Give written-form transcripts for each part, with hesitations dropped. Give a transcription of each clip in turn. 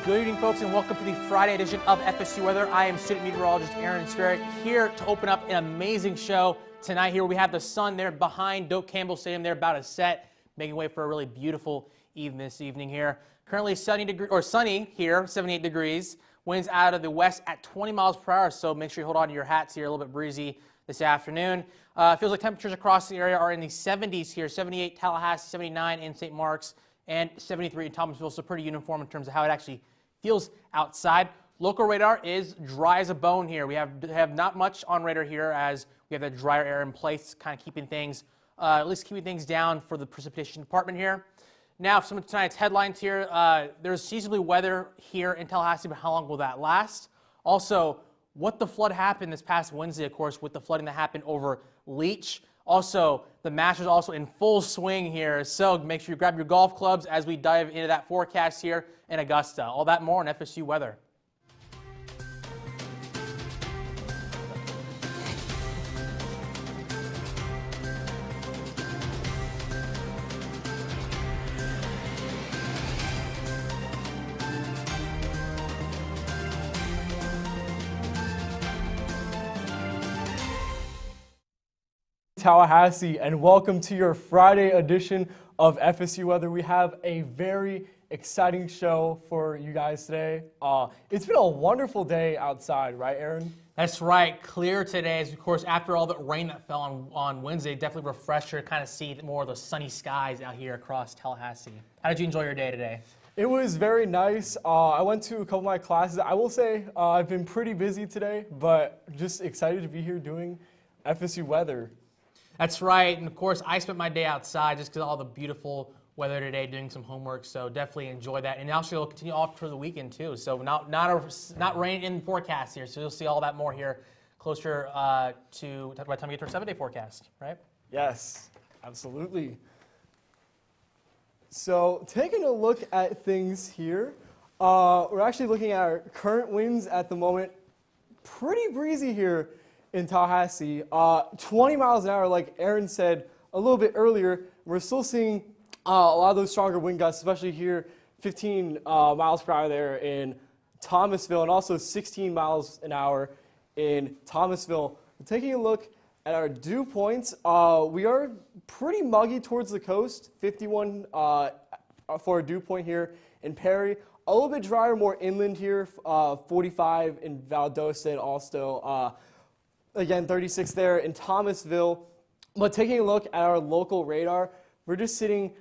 Good evening, folks, and welcome to the Friday edition of FSU Weather. I am student meteorologist Aaron Skerritt here to open up an amazing show tonight. Here we have the sun there behind Doak Campbell Stadium there about to set, making way for a really beautiful evening this evening here. Currently sunny here, 78 degrees. Winds out of the west at 20 miles per hour, so make sure you hold on to your hats here. A little bit breezy this afternoon. Feels like temperatures across the area are in the 70s here, 78 Tallahassee, 79 in St. Mark's, and 73 in Thomasville, so pretty uniform in terms of how it actually feels outside. Local radar is dry as a bone here. We have not much on radar here as we have that drier air in place, kind of keeping things, at least keeping things down for the precipitation department here. Now, some of tonight's headlines here. There's seasonally weather here in Tallahassee, but how long will that last? Also, what the flood happened this past Wednesday, of course, with the flooding that happened over Leach. Also, the Masters also in full swing here, so make sure you grab your golf clubs as we dive into that forecast here in Augusta. All that more on FSU Weather. Tallahassee, and welcome to your Friday edition of FSU Weather. We have a very exciting show for you guys today. It's been a wonderful day outside, right, Aaron? That's right. Clear today, as of course, after all the rain that fell on Wednesday, definitely refresher to kind of see more of the sunny skies out here across Tallahassee. How did you enjoy your day today? It was very nice. I went to a couple of my classes. I will say I've been pretty busy today, but just excited to be here doing FSU Weather. That's right, and of course I spent my day outside just because of all the beautiful weather today, doing some homework, so definitely enjoy that. And actually it'll continue off for the weekend too, so not rain in the forecast here, so you'll see all that more here closer to by the time we get to our 7-day forecast, right? Yes, absolutely. So taking a look at things here, we're actually looking at our current winds at the moment. Pretty breezy here in Tallahassee, 20 miles an hour, like Aaron said a little bit earlier. We're still seeing a lot of those stronger wind gusts, especially here, 15 miles per hour there in Thomasville, and also 16 miles an hour in Thomasville. Taking a look at our dew points, we are pretty muggy towards the coast, 51 for a dew point here in Perry. A little bit drier, more inland here, 45 in Valdosta and also again, 36 there in Thomasville. But taking a look at our local radar, we're just sitting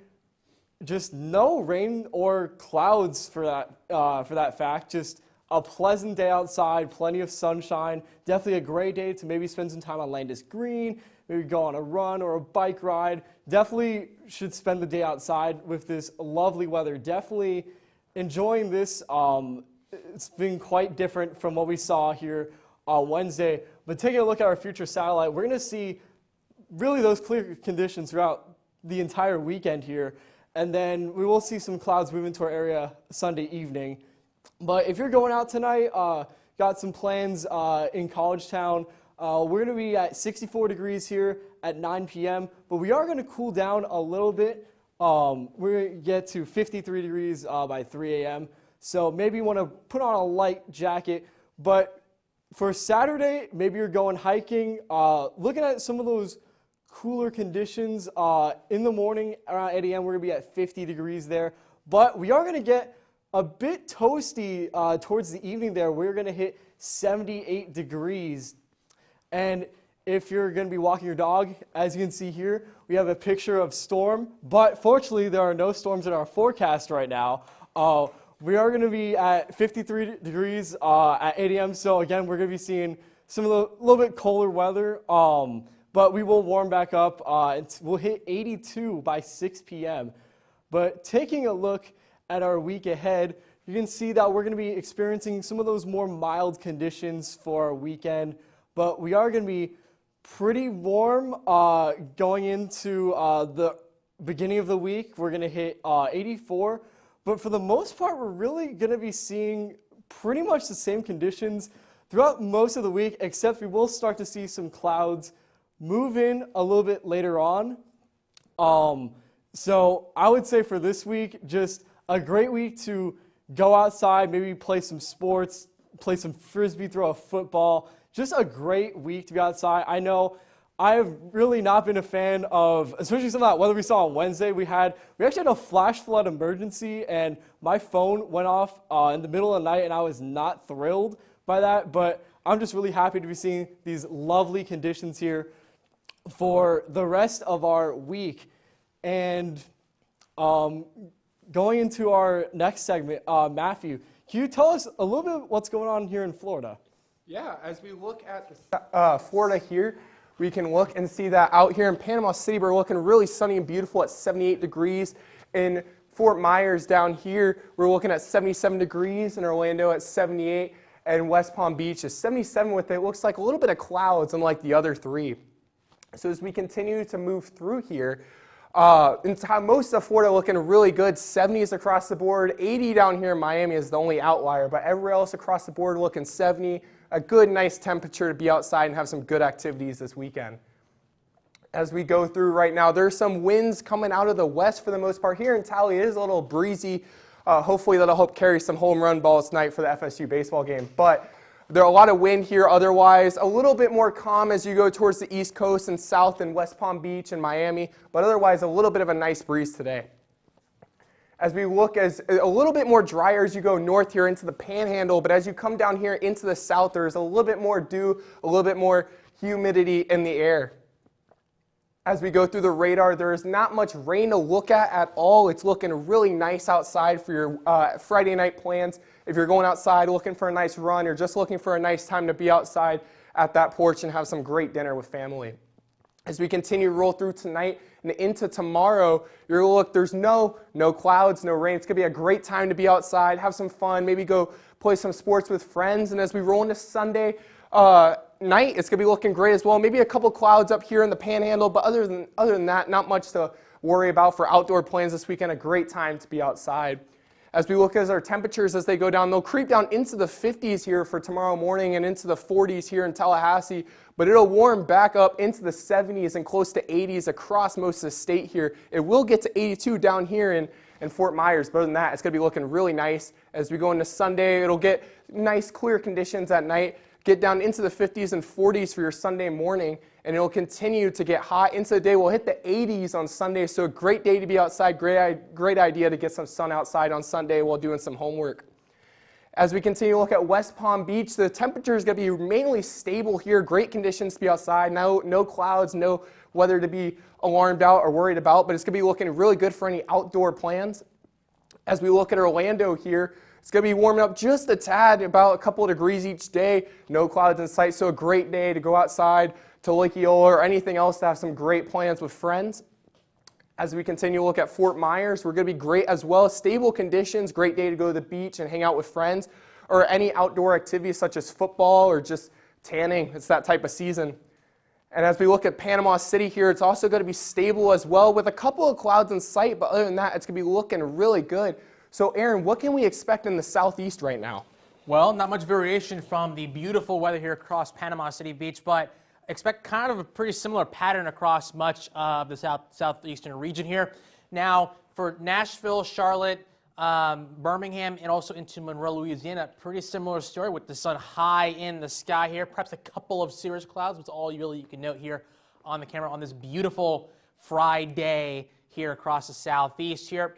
just no rain or clouds for that fact. Just a pleasant day outside, plenty of sunshine. Definitely a great day to maybe spend some time on Landis Green, maybe go on a run or a bike ride. Definitely should spend the day outside with this lovely weather. Definitely enjoying this. It's been quite different from what we saw here on Wednesday. But taking a look at our future satellite, we're going to see really those clear conditions throughout the entire weekend here. And then we will see some clouds move into our area Sunday evening. But if you're going out tonight, got some plans in College Town, we're going to be at 64 degrees here at 9 p.m. But we are going to cool down a little bit. We're going to get to 53 degrees by 3 a.m. So maybe you want to put on a light jacket. But for Saturday, maybe you're going hiking, looking at some of those cooler conditions in the morning around 8 a.m. We're going to be at 50 degrees there. But we are going to get a bit toasty towards the evening there. We're going to hit 78 degrees. And if you're going to be walking your dog, as you can see here, we have a picture of storm. But fortunately, there are no storms in our forecast right now. We are going to be at 53 degrees at 8 a.m. So again, we're going to be seeing some of the little bit colder weather, but we will warm back up. We'll hit 82 by 6 p.m. But taking a look at our week ahead, you can see that we're going to be experiencing some of those more mild conditions for our weekend. But we are going to be pretty warm going into the beginning of the week. We're going to hit 84. But for the most part, we're really going to be seeing pretty much the same conditions throughout most of the week, except we will start to see some clouds move in a little bit later on. So I would say for this week, just a great week to go outside, maybe play some sports, play some frisbee, throw a football. Just a great week to be outside. I know I've really not been a fan of, especially some of that weather we saw on Wednesday. We actually had a flash flood emergency, and my phone went off in the middle of the night, and I was not thrilled by that. But I'm just really happy to be seeing these lovely conditions here for the rest of our week. And going into our next segment, Matthew, can you tell us a little bit what's going on here in Florida? Yeah, as we look at Florida here, we can look and see that out here in Panama City, we're looking really sunny and beautiful at 78 degrees. In Fort Myers down here, we're looking at 77 degrees. In Orlando at 78. And West Palm Beach is 77 with it looks like a little bit of clouds unlike the other three. So as we continue to move through here, most of Florida looking really good, 70s across the board. 80 down here in Miami is the only outlier, but everywhere else across the board looking 70. A good, nice temperature to be outside and have some good activities this weekend. As we go through right now, there's some winds coming out of the west for the most part. Here in Tally, it is a little breezy. Hopefully that'll help carry some home run balls tonight for the FSU baseball game. But there are a lot of wind here otherwise. A little bit more calm as you go towards the East Coast and south in West Palm Beach and Miami. But otherwise, a little bit of a nice breeze today. As we look as a little bit more drier as you go north here into the Panhandle, but as you come down here into the south, there's a little bit more dew, a little bit more humidity in the air. As we go through the radar, there is not much rain to look at all. It's looking really nice outside for your Friday night plans. If you're going outside looking for a nice run or just looking for a nice time to be outside at that porch and have some great dinner with family. As we continue to roll through tonight and into tomorrow, you're going to look, there's no clouds, no rain. It's going to be a great time to be outside, have some fun, maybe go play some sports with friends. And as we roll into Sunday night, it's going to be looking great as well. Maybe a couple clouds up here in the Panhandle, but other than that, not much to worry about for outdoor plans this weekend. A great time to be outside. As we look at our temperatures as they go down, they'll creep down into the 50s here for tomorrow morning and into the 40s here in Tallahassee, but it'll warm back up into the 70s and close to 80s across most of the state here. It will get to 82 down here in Fort Myers, but other than that, it's going to be looking really nice. As we go into Sunday, it'll get nice clear conditions at night, get down into the 50s and 40s for your Sunday morning, and it'll continue to get hot into the day. We'll hit the 80s on Sunday, so a great day to be outside. Great idea to get some sun outside on Sunday while doing some homework. As we continue to look at West Palm Beach, the temperature is going to be mainly stable here. Great conditions to be outside. No clouds, no weather to be alarmed out or worried about, but it's going to be looking really good for any outdoor plans. As we look at Orlando here, it's going to be warming up just a tad, about a couple of degrees each day. No clouds in sight, so a great day to go outside to Lake Eola or anything else to have some great plans with friends. As we continue to look at Fort Myers, we're going to be great as well. Stable conditions, great day to go to the beach and hang out with friends, or any outdoor activities such as football or just tanning. It's that type of season. And as we look at Panama City here, it's also going to be stable as well with a couple of clouds in sight, but other than that, it's going to be looking really good. So Aaron, what can we expect in the southeast right now? Well, not much variation from the beautiful weather here across Panama City Beach, but expect kind of a pretty similar pattern across much of the southeastern region here. Now, for Nashville, Charlotte, Birmingham, and also into Monroe, Louisiana, pretty similar story with the sun high in the sky here. Perhaps a couple of cirrus clouds, which is all you can note here on the camera on this beautiful Friday here across the southeast here.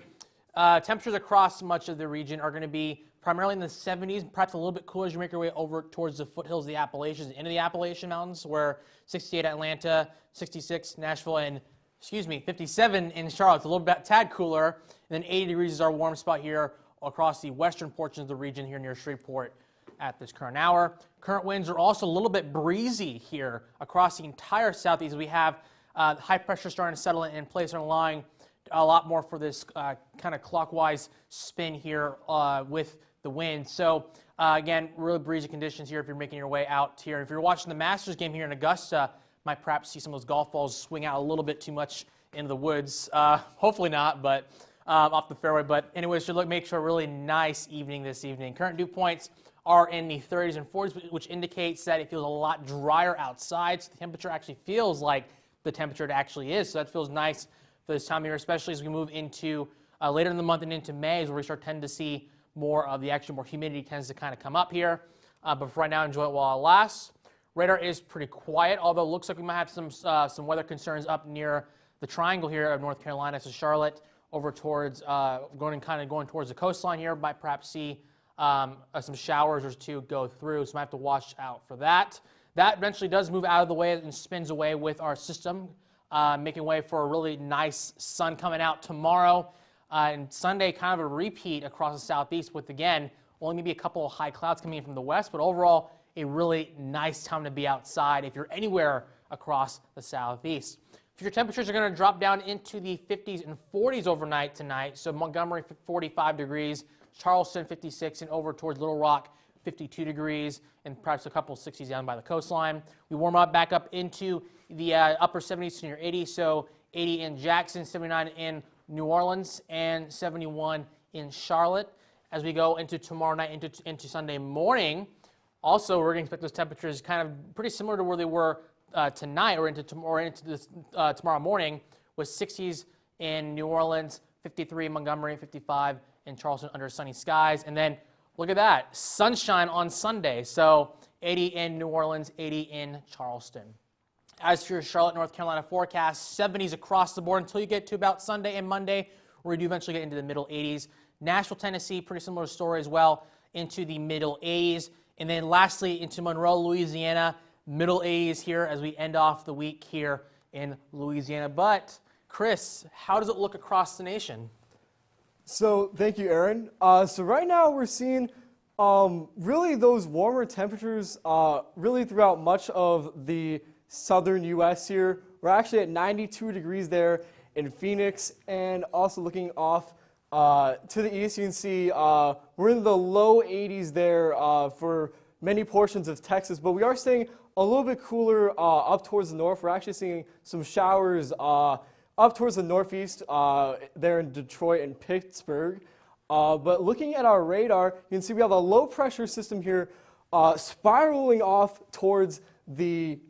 Temperatures across much of the region are going to be primarily in the 70s, perhaps a little bit cooler as you make your way over towards the foothills of the Appalachians, into the Appalachian Mountains, where 68 Atlanta, 66 Nashville, and 57 in Charlotte. It's a little bit tad cooler, and then 80 degrees is our warm spot here across the western portions of the region here near Shreveport at this current hour. Current winds are also a little bit breezy here across the entire southeast. We have high pressure starting to settle in place and allowing a lot more for this kind of clockwise spin here with the wind. So again, really breezy conditions here if you're making your way out here. If you're watching the Masters game here in Augusta, might perhaps see some of those golf balls swing out a little bit too much into the woods. Hopefully not, but off the fairway. But anyways, should make sure a really nice evening this evening. Current dew points are in the 30s and 40s, which indicates that it feels a lot drier outside. So the temperature actually feels like the temperature it actually is. So that feels nice for this time of year, especially as we move into later in the month and into May, is where we tend to see more of the more humidity tends to kind of come up here. But for right now, enjoy it while it lasts. Radar is pretty quiet, although it looks like we might have some weather concerns up near the triangle here of North Carolina, so Charlotte over towards going towards the coastline here. Might perhaps see some showers or two go through, so might have to watch out for that. That eventually does move out of the way and spins away with our system, making way for a really nice sun coming out tomorrow. And Sunday, kind of a repeat across the southeast with, again, only maybe a couple of high clouds coming in from the west, but overall, a really nice time to be outside if you're anywhere across the southeast. Future temperatures are going to drop down into the 50s and 40s overnight tonight. So Montgomery, 45 degrees, Charleston, 56, and over towards Little Rock, 52 degrees, and perhaps a couple 60s down by the coastline. We warm up back up into the upper 70s to near 80, so 80 in Jackson, 79 in New Orleans, and 71 in Charlotte. As we go into tomorrow night, into Sunday morning, also we're going to expect those temperatures kind of pretty similar to where they were tonight or into this tomorrow morning, with 60s in New Orleans, 53 in Montgomery, 55 in Charleston under sunny skies. And then look at that, sunshine on Sunday. So 80 in New Orleans, 80 in Charleston. As for your Charlotte, North Carolina forecast, 70s across the board until you get to about Sunday and Monday, where we do eventually get into the middle 80s. Nashville, Tennessee, pretty similar story as well, into the middle 80s. And then lastly, into Monroe, Louisiana, middle 80s here as we end off the week here in Louisiana. But, Chris, how does it look across the nation? So thank you, Aaron. So right now we're seeing really those warmer temperatures really throughout much of the southern U.S. here. We're actually at 92 degrees there in Phoenix, and also looking off to the east, you can see we're in the low 80s there for many portions of Texas, but we are staying a little bit cooler up towards the north. We're actually seeing some showers up towards the northeast there in Detroit and Pittsburgh. But looking at our radar, you can see we have a low pressure system here spiraling off towards the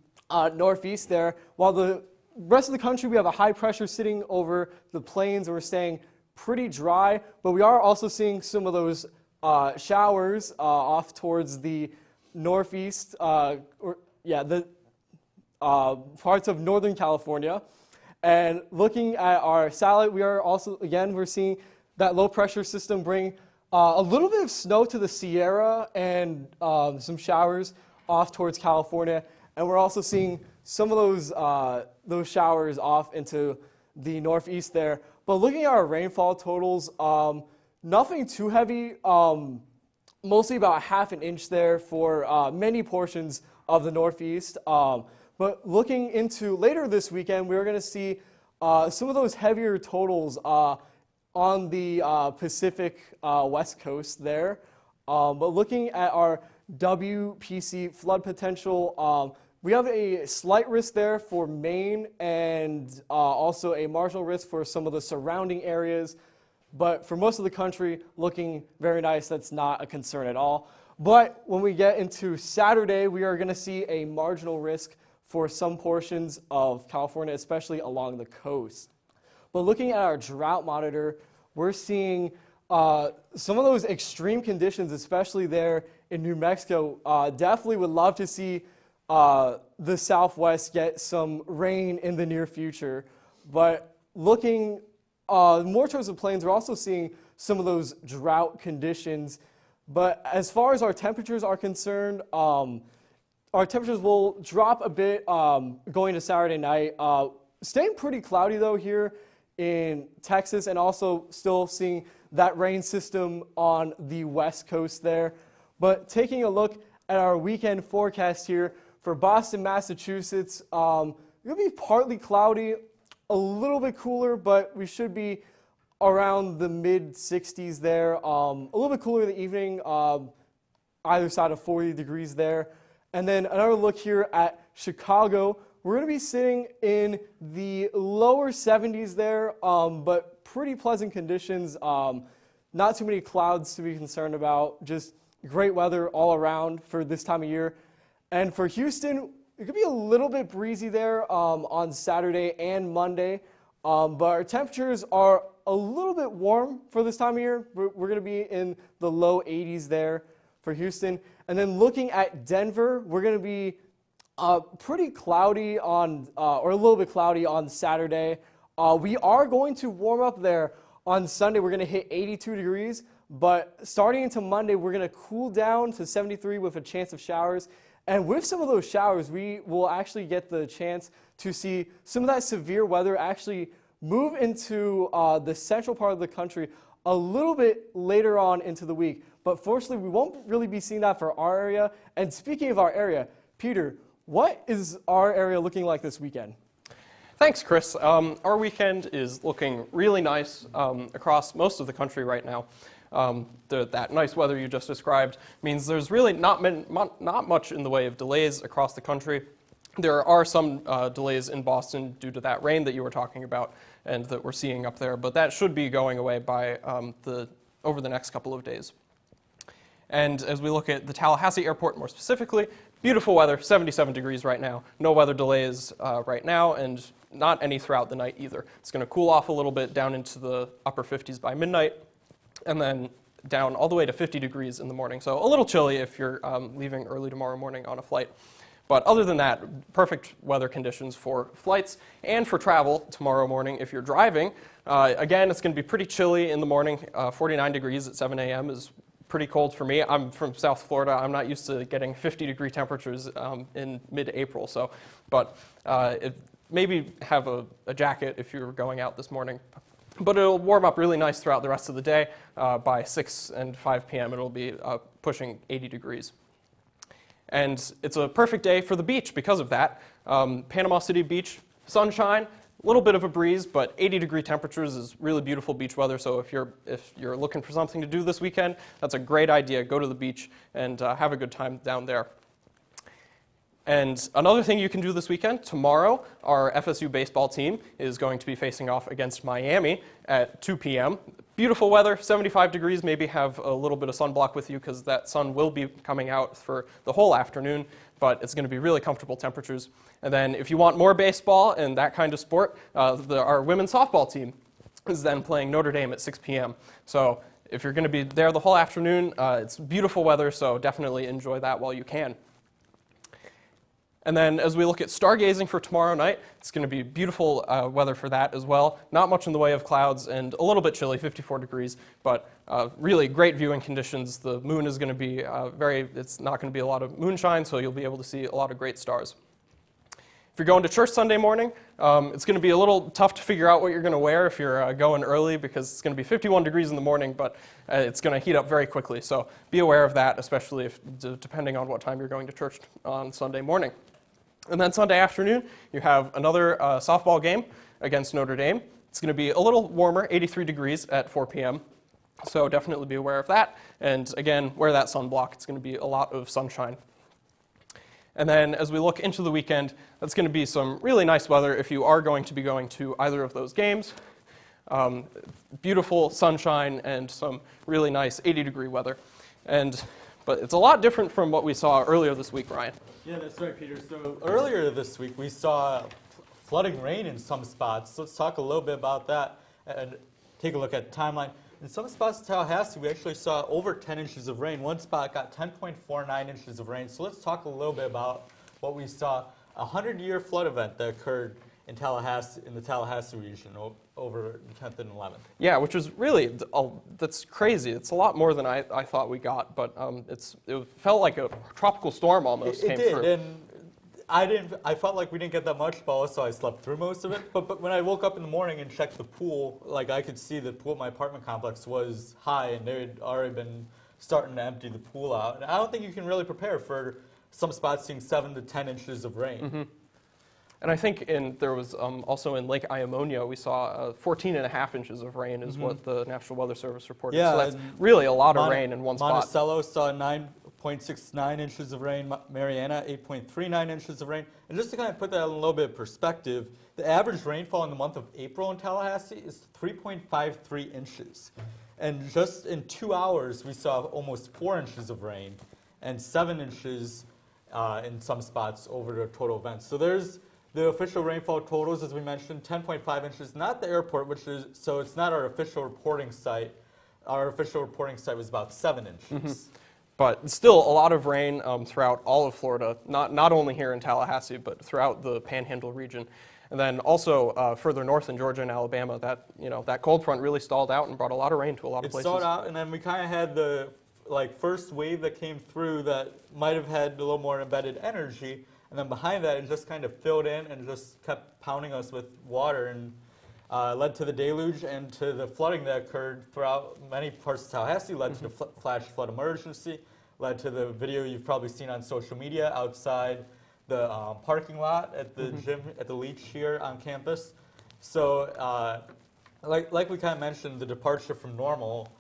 northeast there, while the rest of the country we have a high pressure sitting over the plains, and we're staying pretty dry, but we are also seeing some of those showers off towards the northeast, the parts of Northern California. And looking at our satellite, we are also, again, we're seeing that low pressure system bring a little bit of snow to the Sierra and some showers off towards California. And we're also seeing some of those showers off into the northeast there. But looking at our rainfall totals, nothing too heavy, mostly about half an inch there for many portions of the northeast. But looking into later this weekend, we're going to see some of those heavier totals on the Pacific West Coast there. But looking at our WPC flood potential, we have a slight risk there for Maine and also a marginal risk for some of the surrounding areas. But for most of the country, looking very nice. That's not a concern at all. But when we get into Saturday, we are going to see a marginal risk for some portions of California, especially along the coast. But looking at our drought monitor, we're seeing some of those extreme conditions, especially there in New Mexico. Definitely would love to see the Southwest get some rain in the near future. But looking more towards the plains, we're also seeing some of those drought conditions. But as far as our temperatures are concerned, our temperatures will drop a bit going to Saturday night. Staying pretty cloudy, though, here in Texas, and also still seeing that rain system on the west coast there. But taking a look at our weekend forecast here for Boston, Massachusetts, it's going to be partly cloudy, a little bit cooler, but we should be around the mid-60s there. A little bit cooler in the evening, either side of 40 degrees there. And then another look here at Chicago. We're going to be sitting in the lower 70s there, but pretty pleasant conditions. Not too many clouds to be concerned about. Just great weather all around for this time of year. And for Houston, it could be a little bit breezy there on Saturday and Monday. But our temperatures are a little bit warm for this time of year. We're going to be in the low 80s there for Houston. And then looking at Denver, we're going to be pretty cloudy on, or a little bit cloudy on Saturday. We are going to warm up there on Sunday. We're going to hit 82 degrees, but starting into Monday, we're going to cool down to 73 with a chance of showers. And with some of those showers, we will actually get the chance to see some of that severe weather actually move into the central part of the country a little bit later on into the week. But fortunately, we won't really be seeing that for our area. And speaking of our area, Peter, what is our area looking like this weekend? Thanks, Chris. Our weekend is looking really nice across most of the country right now. That nice weather you just described means there's really not much in the way of delays across the country. There are some delays in Boston due to that rain that you were talking about and that we're seeing up there, but that should be going away by over the next couple of days. And as we look at the Tallahassee airport more specifically, beautiful weather, 77 degrees right now. No weather delays right now, and not any throughout the night either. It's going to cool off a little bit down into the upper 50s by midnight, and then down all the way to 50 degrees in the morning. So a little chilly if you're leaving early tomorrow morning on a flight. But other than that, perfect weather conditions for flights and for travel tomorrow morning if you're driving. Again, it's going to be pretty chilly in the morning. 49 degrees at 7 a.m. is pretty cold for me. I'm from South Florida. I'm not used to getting 50-degree temperatures in mid-April. So, but maybe have a jacket if you're going out this morning. But it'll warm up really nice throughout the rest of the day. By 6 and 5 p.m., it'll be pushing 80 degrees. And it's a perfect day for the beach because of that. Panama City Beach, sunshine, a little bit of a breeze, but 80-degree temperatures is really beautiful beach weather. So if you're looking for something to do this weekend, that's a great idea. Go to the beach and have a good time down there. And another thing you can do this weekend, tomorrow, our FSU baseball team is going to be facing off against Miami at 2 p.m. Beautiful weather, 75 degrees, maybe have a little bit of sunblock with you because that sun will be coming out for the whole afternoon, but it's going to be really comfortable temperatures. And then if you want more baseball and that kind of sport, our women's softball team is then playing Notre Dame at 6 p.m. So if you're going to be there the whole afternoon, it's beautiful weather, so definitely enjoy that while you can. And then as we look at stargazing for tomorrow night, it's going to be beautiful weather for that as well. Not much in the way of clouds and a little bit chilly, 54 degrees, but really great viewing conditions. The moon is going to be it's not going to be a lot of moonshine, so you'll be able to see a lot of great stars. If you're going to church Sunday morning, it's going to be a little tough to figure out what you're going to wear if you're going early because it's going to be 51 degrees in the morning, but it's going to heat up very quickly. So be aware of that, especially depending on what time you're going to church on Sunday morning. And then Sunday afternoon, you have another softball game against Notre Dame. It's going to be a little warmer, 83 degrees at 4 p.m. So definitely be aware of that. And again, wear that sunblock. It's going to be a lot of sunshine. And then as we look into the weekend, that's going to be some really nice weather if you are going to be going to either of those games. Beautiful sunshine and some really nice 80-degree weather. But it's a lot different from what we saw earlier this week, Ryan. Yeah, that's right, Peter. So earlier this week, we saw flooding rain in some spots. So let's talk a little bit about that and take a look at the timeline. In some spots in Tallahassee, we actually saw over 10 inches of rain. One spot got 10.49 inches of rain. So let's talk a little bit about what we saw. A 100-year flood event that occurred in Tallahassee, in the Tallahassee region over the 10th and 11th. Yeah, which is really, that's crazy. It's a lot more than I thought we got, but it felt like a tropical storm almost came through. It did, and I felt like we didn't get that much, so I slept through most of it. But when I woke up in the morning and checked the pool, like I could see the pool at my apartment complex was high, and they had already been starting to empty the pool out. And I don't think you can really prepare for some spots seeing 7 to 10 inches of rain. Mm-hmm. And I think there was also in Lake Iamonio, we saw 14.5 inches of rain is what the National Weather Service reported. Yeah, so that's really a lot of rain in one spot. Monticello saw 9.69 inches of rain, Mariana 8.39 inches of rain. And just to kind of put that in a little bit of perspective, the average rainfall in the month of April in Tallahassee is 3.53 inches. And just in 2 hours, we saw almost 4 inches of rain and 7 inches in some spots over the total event. So there's The official rainfall totals, as we mentioned, 10.5 inches, not the airport, so it's not our official reporting site. Our official reporting site was about 7 inches. But still a lot of rain throughout all of Florida, not only here in Tallahassee, but throughout the Panhandle region. And then also further north in Georgia and Alabama, that cold front really stalled out and brought a lot of rain to a lot of places. It stalled out, and then we kind of had the first wave that came through that might have had a little more embedded energy, and then behind that it just kind of filled in and just kept pounding us with water and led to the deluge and to the flooding that occurred throughout many parts of Tallahassee, led to the flash flood emergency, led to the video you've probably seen on social media outside the parking lot at the gym, at the Leach here on campus. So like we kind of mentioned, the departure from normal,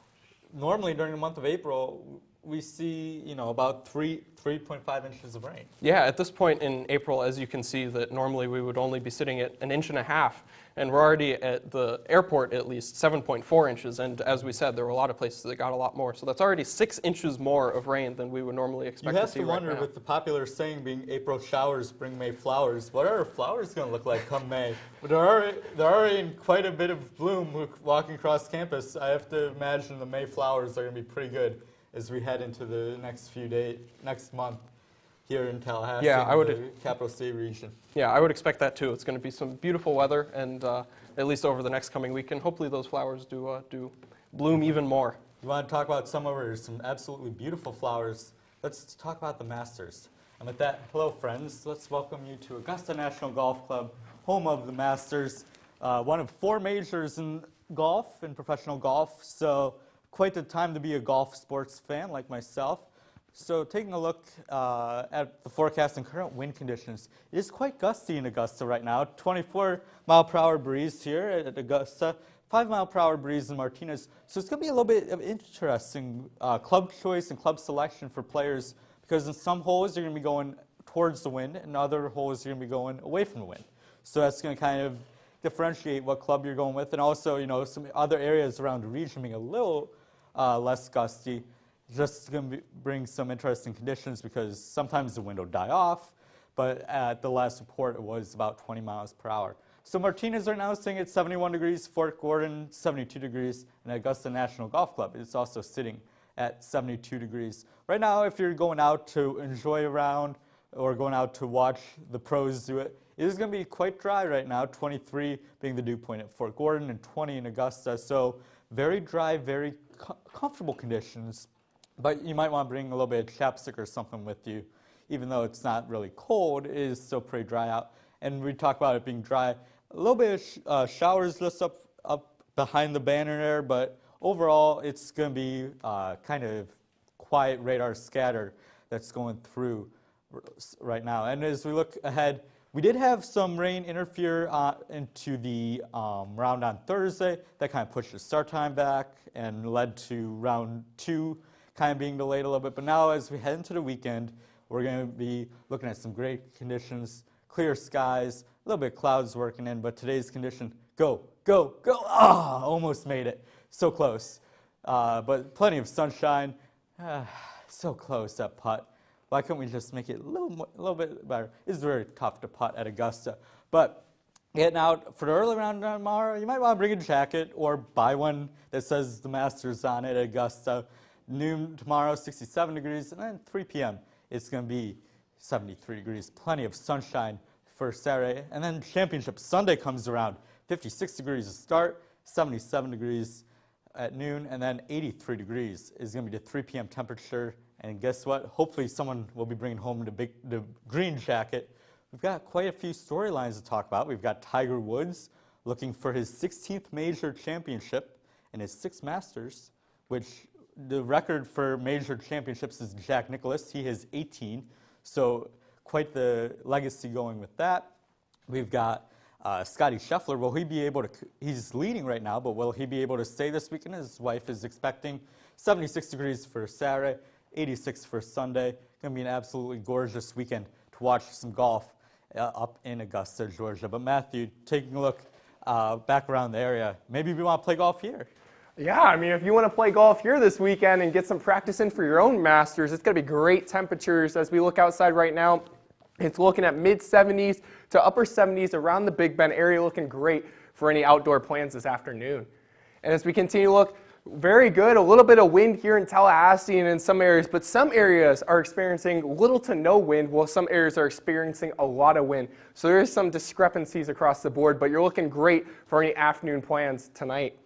normally during the month of April, we see, about 3.5 inches of rain. Yeah, at this point in April, as you can see, that normally we would only be sitting at 1.5 inches, and we're already at the airport at least 7.4 inches. And as we said, there were a lot of places that got a lot more. So that's already 6 inches more of rain than we would normally expect to see right now. You have to wonder, with the popular saying being April showers bring May flowers, what are our flowers going to look like come May? But they're already in quite a bit of bloom walking across campus. I have to imagine the May flowers are going to be pretty good as we head into the next month here in Tallahassee, the capital city region. Yeah, I would expect that too. It's going to be some beautiful weather, and at least over the next coming week, and hopefully those flowers do bloom even more. You want to talk about some absolutely beautiful flowers? Let's talk about the Masters. And with that, hello friends. Let's welcome you to Augusta National Golf Club, home of the Masters, one of 4 majors in golf, in professional golf. So quite the time to be a golf sports fan like myself. So taking a look at the forecast and current wind conditions, it is quite gusty in Augusta right now. 24-mile-per-hour breeze here at Augusta, 5-mile-per-hour breeze in Martinez. So it's going to be a little bit of interesting club choice and club selection for players, because in some holes you're going to be going towards the wind, and other holes you're going to be going away from the wind. So that's going to kind of differentiate what club you're going with, and also some other areas around the region being a little less gusty. Just going to bring some interesting conditions, because sometimes the wind will die off, but at the last report it was about 20 miles per hour. So Martinez right now is sitting at 71 degrees, Fort Gordon 72 degrees, and Augusta National Golf Club is also sitting at 72 degrees. Right now, if you're going out to enjoy a round or going out to watch the pros do it, it is going to be quite dry right now, 23 being the dew point at Fort Gordon and 20 in Augusta. So very dry, very comfortable conditions. But you might want to bring a little bit of chapstick or something with you. Even though it's not really cold, it is still pretty dry out. And we talk about it being dry. A little bit of showers just up behind the banner there, but overall it's going to be kind of quiet radar scatter that's going through right now. And as we look ahead, we did have some rain interfere into the round on Thursday. That kind of pushed the start time back and led to round 2 kind of being delayed a little bit. But now as we head into the weekend, we're going to be looking at some great conditions, clear skies, a little bit of clouds working in, but today's condition, go, go, go, almost made it, so close. But plenty of sunshine, so close, that putt. Why couldn't we just make it a little bit better? It's very tough to putt at Augusta. But getting out for the early round tomorrow, you might want to bring a jacket or buy one that says the Masters on it at Augusta. Noon tomorrow, 67 degrees, and then 3 p.m. it's going to be 73 degrees. Plenty of sunshine for Saturday. And then Championship Sunday comes around, 56 degrees to start, 77 degrees at noon, and then 83 degrees is going to be the 3 p.m. temperature. And guess what? Hopefully someone will be bringing home the green jacket. We've got quite a few storylines to talk about. We've got Tiger Woods looking for his 16th major championship and his 6th Masters, which the record for major championships is Jack Nicklaus. He has 18, so quite the legacy going with that. We've got Scottie Scheffler. Will he be able to, he's leading right now, but will he be able to stay this weekend? His wife is expecting 76 degrees for Saturday, 86 for Sunday. Going to be an absolutely gorgeous weekend to watch some golf up in Augusta, Georgia. But Matthew, taking a look back around the area, maybe we want to play golf here. Yeah, I mean, if you want to play golf here this weekend and get some practice in for your own Masters, it's going to be great temperatures as we look outside right now. It's looking at mid-70s to upper 70s around the Big Bend area, looking great for any outdoor plans this afternoon. And as we continue to look, very good, a little bit of wind here in Tallahassee and in some areas, but some areas are experiencing little to no wind, while some areas are experiencing a lot of wind. So there is some discrepancies across the board, but you're looking great for any afternoon plans tonight.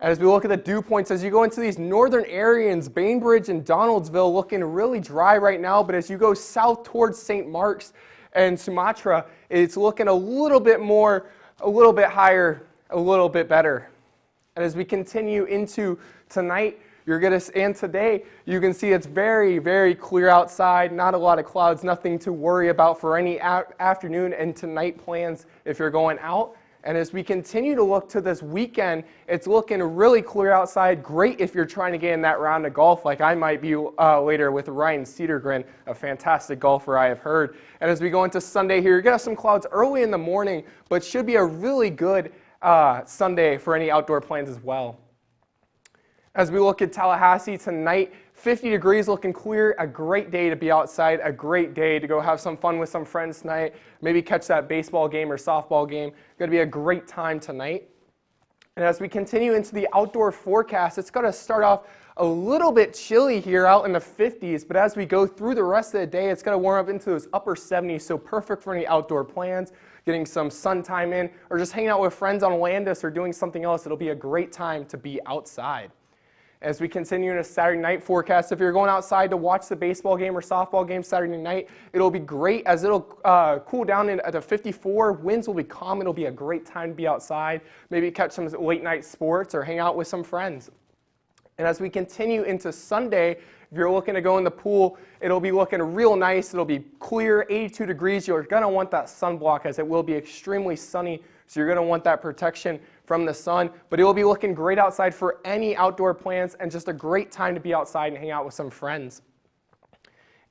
As we look at the dew points, as you go into these northern areas, Bainbridge and Donaldsville looking really dry right now, but as you go south towards St. Mark's and Sumatra, it's looking a little bit more, a little bit higher, a little bit better. And as we continue into tonight, and today, you can see it's very, very clear outside, not a lot of clouds, nothing to worry about for any afternoon and tonight plans if you're going out. And as we continue to look to this weekend, it's looking really clear outside. Great if you're trying to get in that round of golf like I might be later with Ryan Cedargren, a fantastic golfer I have heard. And as we go into Sunday here, you're going to have some clouds early in the morning, but should be a really good Sunday for any outdoor plans as well. As we look at Tallahassee tonight, 50 degrees, looking clear, a great day to be outside, a great day to go have some fun with some friends tonight, maybe catch that baseball game or softball game. Going to be a great time tonight. And as we continue into the outdoor forecast, it's going to start off a little bit chilly here out in the 50s, but as we go through the rest of the day, it's going to warm up into those upper 70s, so perfect for any outdoor plans, getting some sun time in, or just hanging out with friends on Landis or doing something else. It'll be a great time to be outside. As we continue in a Saturday night forecast, if you're going outside to watch the baseball game or softball game Saturday night, it'll be great as it'll cool down at a 54. Winds will be calm. It'll be a great time to be outside. Maybe catch some late night sports or hang out with some friends. And as we continue into Sunday, if you're looking to go in the pool, it'll be looking real nice. It'll be clear, 82 degrees. You're going to want that sunblock as it will be extremely sunny, so you're going to want that protection from the sun, but it will be looking great outside for any outdoor plans and just a great time to be outside and hang out with some friends.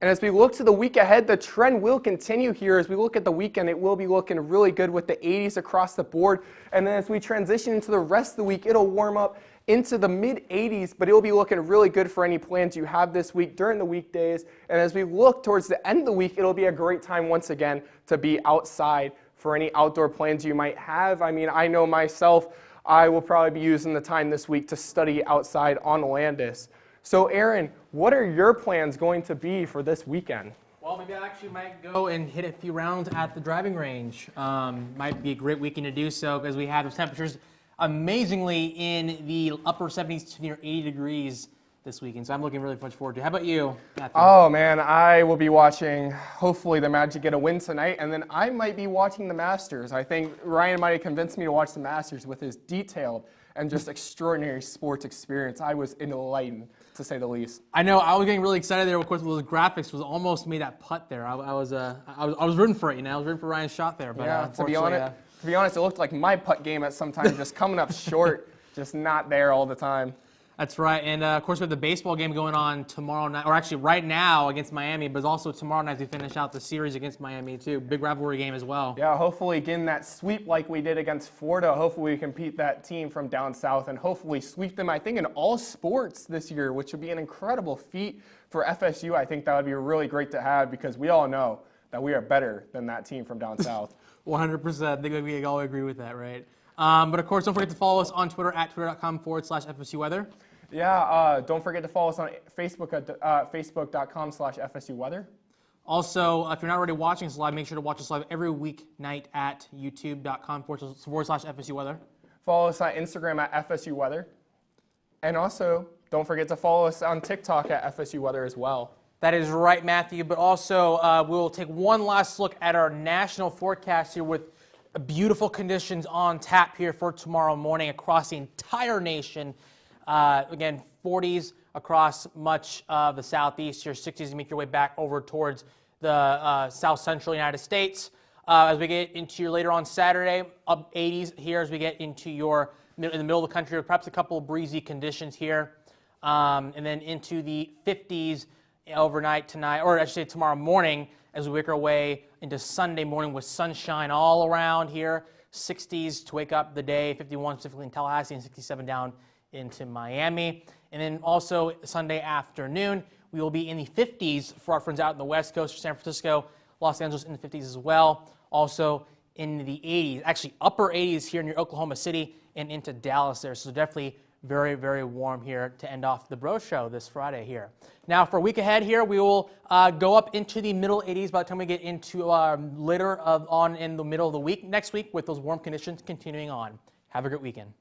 And as we look to the week ahead, the trend will continue here. As we look at the weekend, it will be looking really good with the 80s across the board. And then as we transition into the rest of the week, it'll warm up into the mid-80s, but it will be looking really good for any plans you have this week during the weekdays. And as we look towards the end of the week, it'll be a great time once again to be outside for any outdoor plans you might have. I mean, I know myself, I will probably be using the time this week to study outside on Landis. So Aaron, what are your plans going to be for this weekend? Well, maybe I actually might go and hit a few rounds at the driving range. Might be a great weekend to do so because we have the temperatures amazingly in the upper 70s to near 80 degrees this weekend. So I'm looking really much forward to it. How about you, Matthew? Oh man, I will be watching, hopefully the Magic get a win tonight, and then I might be watching the Masters. I think Ryan might have convinced me to watch the Masters with his detailed and just extraordinary sports experience. I was enlightened, to say the least. I know, I was getting really excited there. Of course, those graphics was almost made that putt there. I was rooting for it, you know. I was rooting for Ryan's shot there. But yeah, to be honest, it looked like my putt game at some time, just coming up short, just not there all the time. That's right, and of course we have the baseball game going on tomorrow night, or actually right now against Miami, but also tomorrow night as we finish out the series against Miami too. Big rivalry game as well. Yeah, hopefully getting that sweep like we did against Florida. Hopefully we can beat that team from down south and hopefully sweep them, I think, in all sports this year, which would be an incredible feat for FSU. I think that would be really great to have because we all know that we are better than that team from down south. 100%. I think we all agree with that, right? But of course, don't forget to follow us on Twitter at twitter.com/FSU Weather. Yeah, don't forget to follow us on Facebook at facebook.com/FSU Weather. Also, if you're not already watching us live, make sure to watch us live every weeknight at youtube.com/FSU Weather. Follow us on Instagram at FSU Weather. And also, don't forget to follow us on TikTok at FSU Weather as well. That is right, Matthew. But also, we'll take one last look at our national forecast here with beautiful conditions on tap here for tomorrow morning across the entire nation. Again, 40s across much of the southeast here, 60s to make your way back over towards the south central United States. As we get into your later on Saturday, up 80s here as we get into your in the middle of the country, perhaps a couple of breezy conditions here. And then into the 50s overnight tonight, or I should say tomorrow morning, as we make our way into Sunday morning with sunshine all around here. 60s to wake up the day, 51 specifically in Tallahassee, and 67 down into Miami. And then also Sunday afternoon, we will be in the 50s for our friends out in the West Coast, San Francisco. Los Angeles in the 50s as well. Also in the 80s, actually upper 80s here near Oklahoma City and into Dallas there. So definitely very, very warm here to end off the Bro Show this Friday here. Now for a week ahead here, we will go up into the middle 80s by the time we get into later on in the middle of the week next week with those warm conditions continuing on. Have a great weekend.